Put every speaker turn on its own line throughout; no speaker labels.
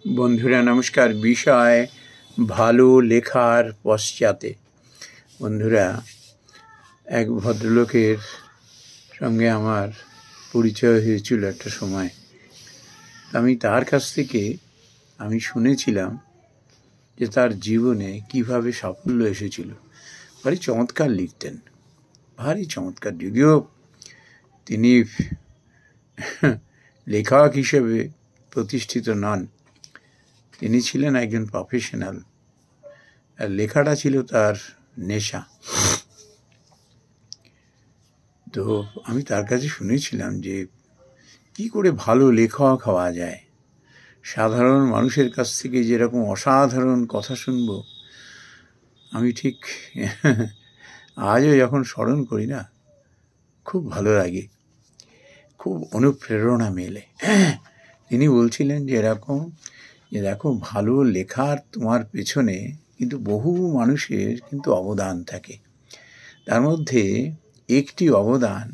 বন্ধুরা নমস্কার। বিষয় ভালো লেখার পশ্চাতে। বন্ধুরা, এক ভদ্রলোকের সঙ্গে আমার পরিচয় হয়েছিল একটা সময়। আমি তার কাছ থেকে শুনেছিলাম যে তার জীবনে কিভাবে সাফল্য এসেছিল। ভারী চমৎকার লিখতেন, ভারী চমৎকার। যদিও তিনি লেখক হিসেবে প্রতিষ্ঠিত নন, তিনি ছিলেন একজন প্রফেশনাল, আর লেখাটা ছিল তার নেশা। তো আমি তার কাছে শুনেছিলাম যে কি করে ভালো লেখক হওয়া যায়। সাধারণ মানুষের কাছ থেকে যেরকম অসাধারণ কথা শুনব, আমি ঠিক আজও যখন স্মরণ করি না, খুব ভালো লাগে, খুব অনুপ্রেরণা মেলে। তিনি বলছিলেন যে এরকম, যে দেখো, ভালো লেখার তোমার পেছনে কিন্তু বহু মানুষের কিন্তু অবদান থাকে। তার মধ্যে একটি অবদান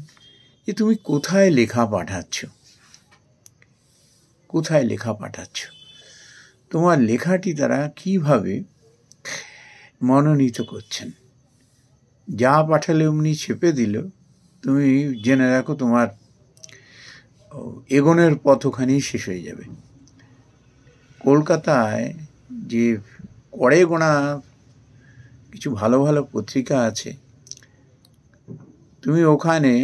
যে তুমি কোথায় লেখা পাঠাচ্ছ, কোথায় লেখা পাঠাচ্ছ, তোমার লেখাটি তারা কিভাবে মনোনীত করছেন। যা পাঠালে অমনি ছেপে দিল, তুমি জেনে রাখো তোমার এগোনের পথ ওখানেই শেষ হয়ে যাবে। কলকাতায় যে কড়ে গোনা কিছু ভালো ভালো পত্রিকা আছে, তুমি ওখানে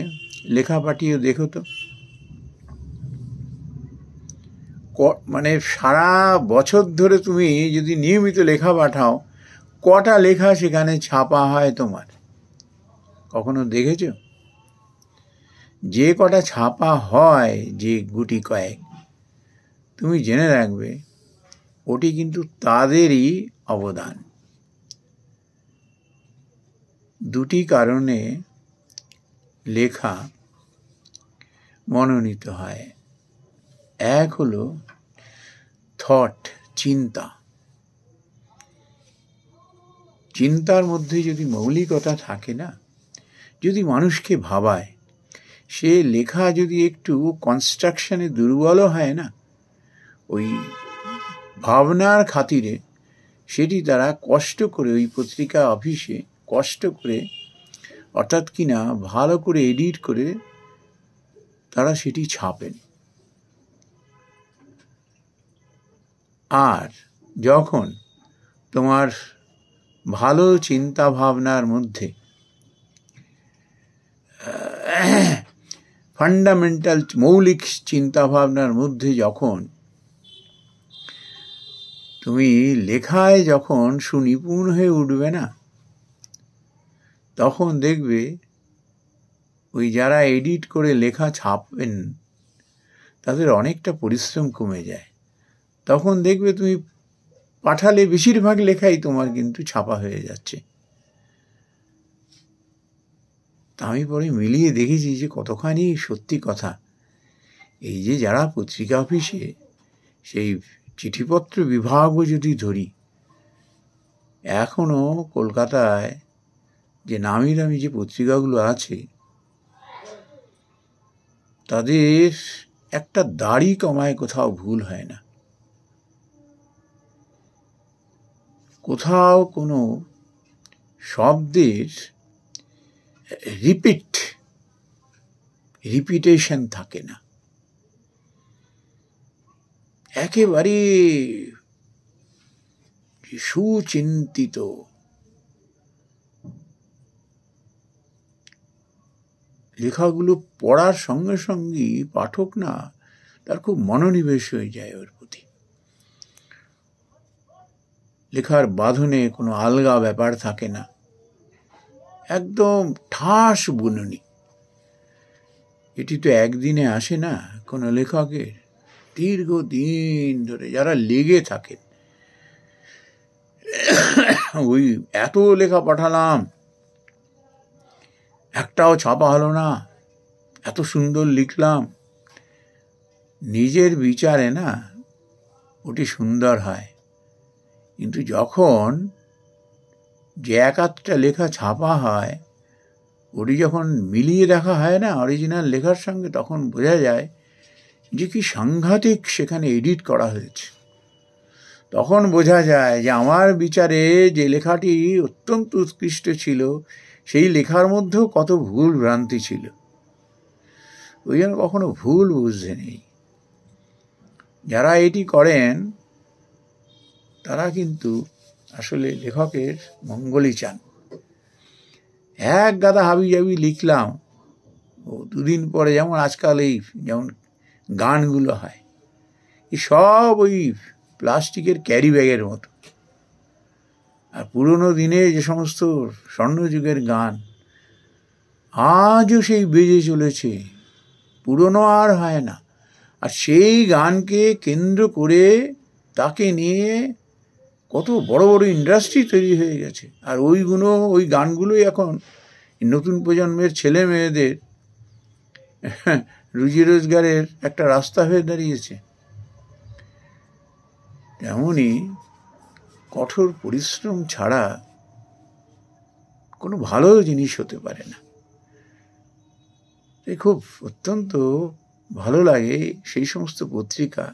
লেখা পাঠিয়ে দেখো তো, মানে সারা বছর ধরে তুমি যদি নিয়মিত লেখা পাঠাও, কটা লেখা সেখানে ছাপা হয় তোমার কখনো দেখেছ? যে কটা ছাপা হয়, যে গুটি কয়েক, তুমি জেনে রাখবে ওটি কিন্তু তাদেরই অবদান। দুটি কারণে লেখা মনোনীত হয়। এক হলো থট, চিন্তা। চিন্তার মধ্যে যদি মৌলিকতা থাকে না, যদি মানুষকে ভাবায়, সে লেখা যদি একটু কনস্ট্রাকশনে দুর্বলও হয় না, ওই ভাবনার খাতিরে সেটি তারা কষ্ট করে ওই পত্রিকা অফিসে কষ্ট করে, অর্থাৎ কিনা ভালো করে এডিট করে তারা সেটি ছাপেন। আর যখন তোমার ভালো চিন্তা ভাবনার মধ্যে ফান্ডামেন্টাল মৌলিক চিন্তা ভাবনার মধ্যে যখন তুমি লেখায় যখন সুনিপুণ হয়ে উঠবে না, তখন দেখবে ওই যারা এডিট করে লেখা ছাপবেন তাদের অনেকটা পরিশ্রম কমে যায়। তখন দেখবে তুমি পাঠালে বেশিরভাগ লেখাই তোমার কিন্তু ছাপা হয়ে যাচ্ছে। তা আমি পরে মিলিয়ে দেখেছি যে কতখানি সত্যি কথা। এই যে যারা পত্রিকা অফিসে সেই চিঠিপত্র বিভাগও যদি ধরি, এখনো কলকাতায় যে নামি দামি যে পত্রিকাগুলো আছে, তাদের একটা দাড়ি কমায় কোথাও ভুল হয় না, কোথাও কোনো শব্দের রিপিটেশন থাকে না, একেবারে সুচিন্তিত। লেখাগুলো পড়ার সঙ্গে সঙ্গে পাঠক না, তার খুব মনোনিবেশ হয়ে যায় ওর প্রতি। লেখার বাঁধনে কোনো আলগা ব্যাপার থাকে না, একদম ঠাস বুননি। এটি তো একদিনে আসে না কোনো লেখকের, দীর্ঘদিন ধরে যারা লেগে থাকেন। ওই এত লেখা পাঠালাম, একটাও ছাপা হলো না, এত সুন্দর লিখলাম, নিজের বিচারে না ওটি সুন্দর হয়, কিন্তু যখন যে এক আধটা লেখা ছাপা হয়, ওটি যখন মিলিয়ে দেখা হয় না অরিজিনাল লেখার সঙ্গে, তখন বোঝা যায় যে কি সাংঘাতিক সেখানে এডিট করা হয়েছে। তখন বোঝা যায় যে আমার বিচারে যে লেখাটি অত্যন্ত উৎকৃষ্ট ছিল সেই লেখার মধ্যেও কত ভুল ভ্রান্তি ছিল। ওই জন্য কখনো ভুল বুঝতে নেই। যারা এটি করেন তারা কিন্তু আসলে লেখকের মঙ্গলই চান। এক গাদা হাবিজাবি লিখলাম, ও দুদিন পরে, যেমন আজকাল এই যেমন গানগুলো হয়, এই সব ওই প্লাস্টিকের ক্যারি ব্যাগের মতো। আর পুরনো দিনে যে সমস্ত স্বর্ণযুগের গান আজও সেই বেজে চলেছে, পুরনো আর হয় না। আর সেই গানকে কেন্দ্র করে তাকে নিয়ে কত বড় বড় ইন্ডাস্ট্রি তৈরি হয়ে গেছে। আর ওই গানগুলোই এখন নতুন প্রজন্মের ছেলে মেয়েদের রুজি রোজগারের একটা রাস্তা হয়ে দাঁড়িয়েছে। তেমনি কঠোর পরিশ্রম ছাড়া কোনো ভালো জিনিস হতে পারে না। খুব অত্যন্ত ভালো লাগে সেই সমস্ত পত্রিকা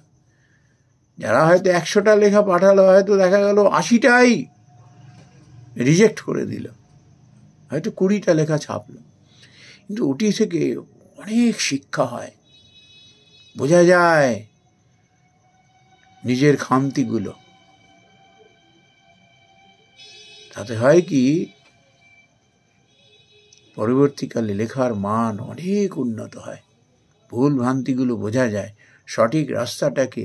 যারা হয়তো 100টা লেখা পাঠালো, হয়তো দেখা গেল 80টাই রিজেক্ট করে দিল, হয়তো 20টা লেখা ছাপলো, কিন্তু ওটি থেকে অনেক শিক্ষা হয়, বোঝা যায় নিজের খামতিগুলো। তাতে হয় কি, পরবর্তীকালে লেখার মান অনেক উন্নত হয়, ভুল ভ্রান্তিগুলো বোঝা যায়, সঠিক রাস্তাটাকে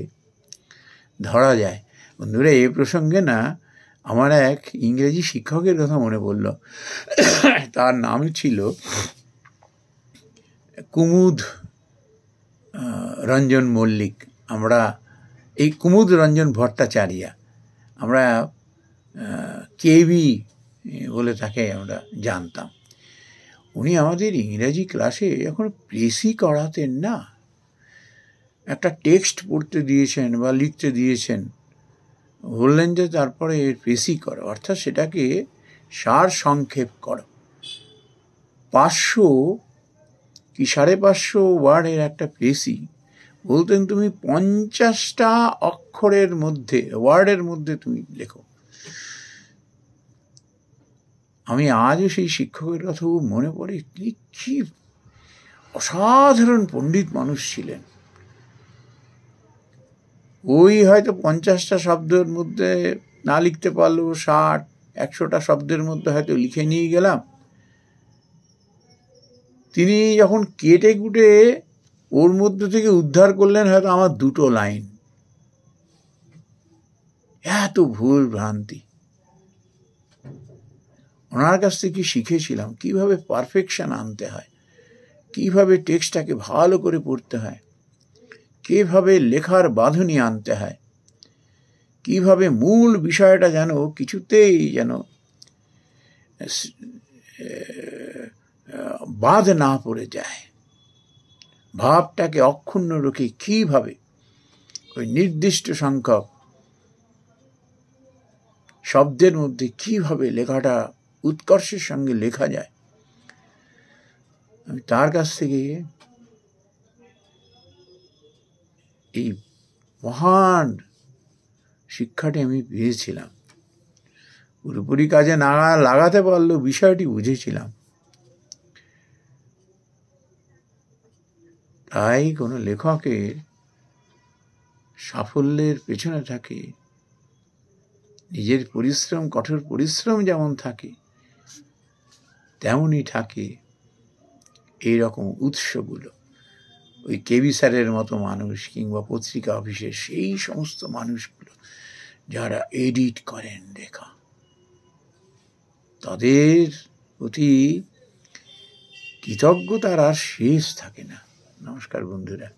ধরা যায়। বন্ধুরা, এই প্রসঙ্গে না আমার এক ইংরেজি শিক্ষকের কথা মনে পড়ল। তার নাম ছিল কুমুদ রঞ্জন মল্লিক। আমরা এই কুমুদ রঞ্জন ভট্টাচার্য, আমরা কেবি বলে তাকে আমরা জানতাম। উনি আমাদের ইংরেজি ক্লাসে যখন প্রেসই করাতেন না, একটা টেক্সট পড়তে দিয়েছেন বা লিখতে দিয়েছেন, বললেন যে তারপরে প্রেসই করো, অর্থাৎ সেটাকে সার সংক্ষেপ করো। 500 কি 550 ওয়ার্ডের একটা প্রেসি, বলতেন তুমি 50টা অক্ষরের মধ্যে, ওয়ার্ডের মধ্যে তুমি লেখো। আমি আজও সেই শিক্ষকের কথা মনে পড়ে, কি অসাধারণ পণ্ডিত মানুষ ছিলেন। ওই হয়তো 50টা শব্দের মধ্যে না লিখতে পারলেও 60-100টা শব্দের মধ্যে হয়তো লিখে নিয়ে গেলাম। তিনি যখন কেটে কুটে ওর মধ্যে থেকে উদ্ধার করলেন হয়তো আমার 2টো লাইন। এত ভুল ভ্রান্তি। ওনার কাছ থেকে শিখেছিলাম কিভাবে পারফেকশন আনতে হয়, কিভাবে টেক্সটটাকে ভালো করে পড়তে হয়, কিভাবে লেখার বাঁধনি আনতে হয়, কিভাবে মূল বিষয়টা যেন কিছুতেই যেন বাদ না পড়ে যায়, ভাবটাকে অক্ষুণ্ণ রেখে কিভাবে ওই নির্দিষ্ট সংখ্যক শব্দের মধ্যে কিভাবে লেখাটা উৎকর্ষের সঙ্গে লেখা যায়। আমি তার কাছ থেকে এই মহান শিক্ষাটি আমি পেয়েছিলাম। পুরোপুরি কাজে না লাগাতে পারলেও বিষয়টি বুঝেছিলাম। তাই কোনো লেখকের সাফল্যের পেছনে থাকে নিজের পরিশ্রম, কঠোর পরিশ্রম যেমন থাকে, তেমনই থাকে এইরকম উৎসগুলো। ওই কেবি স্যারের মতো মানুষ, কিংবা পত্রিকা অফিসের সেই সমস্ত মানুষগুলো যারা এডিট করেন লেখা, তাদের প্রতি কৃতজ্ঞতার আর শেষ থাকে না। নমস্কার বন্ধুরা।